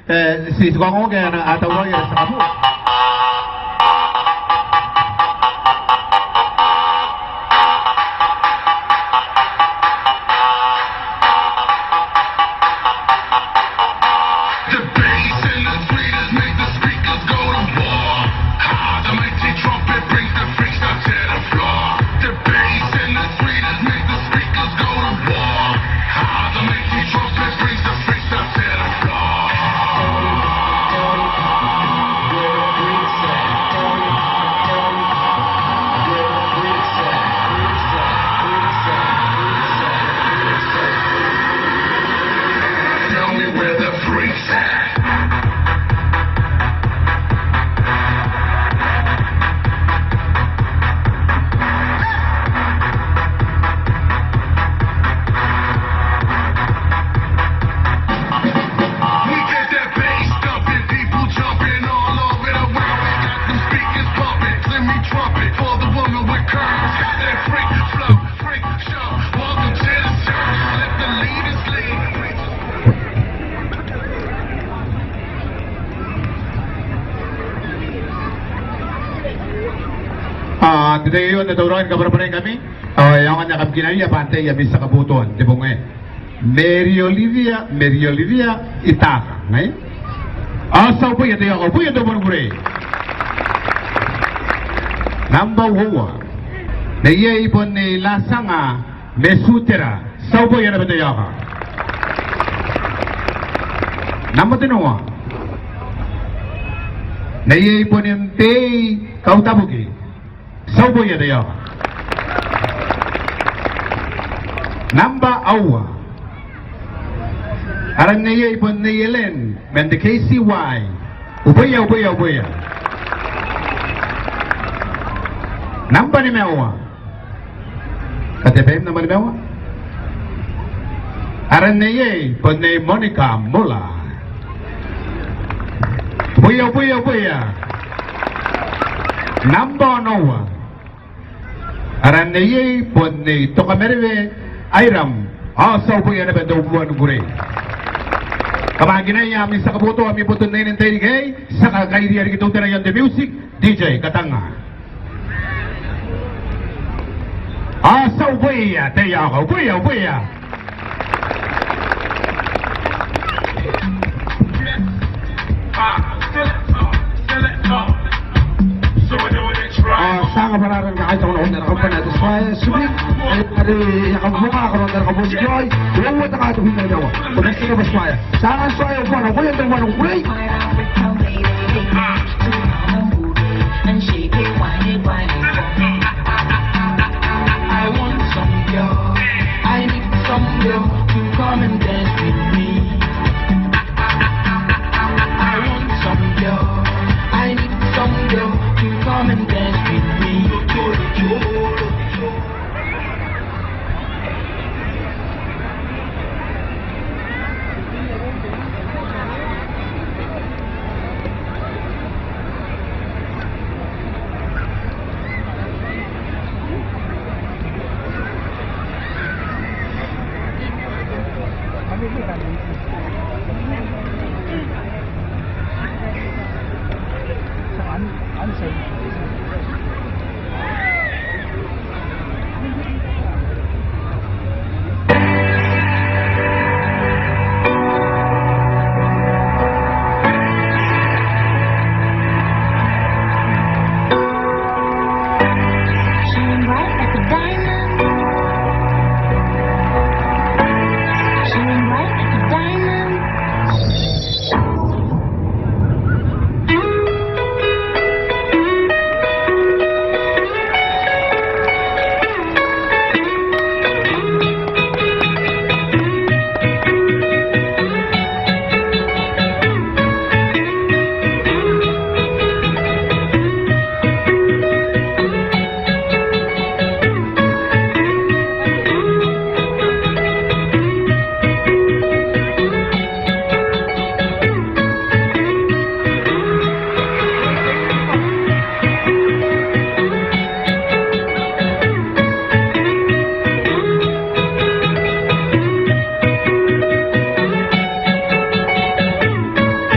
si Sukong kaya na atawa yan sa kamu. Today yun, naturuan ka pa rin kami. Yung anak kinaya, pantay, yamis sa kabuton. Di ba nga Mary Olivia, Itaka. Ngay? Asaw po yun, ako po yun, dumang bure. Number 1. Naiyaipon ni Lasanga, Mesutera. Saw po yun, naman tayo ka. Number 2. Naiyaipon ni Tay Kautabuki. Sao po yan tayo? Namba awa. Aram na iya ipon na Yelen. Men the KCY. Ubaya. Namba ni Mewa. Katepem naman ni Mewa. Aram na iya ipon na Monica Mula. Ubaya. Namba Noah. Aran na yay po ni Tokamerwe Ayram. Asaw po yan na benda ubuan gure. Kamagin na yamin sa kabuto, amin po tunay ng tayo sa kakairiyan kitong tirayan the music, DJ Katanga. Asaw po yan, tayo ako, buya. Sanga pararan ka kahit ako na nakapag natin sa subik ay nakamukha ako ng nakapag joy huwag na katubig na daw kung nasa ka ba swaya sanga swaya po na kuya ng wanong kulay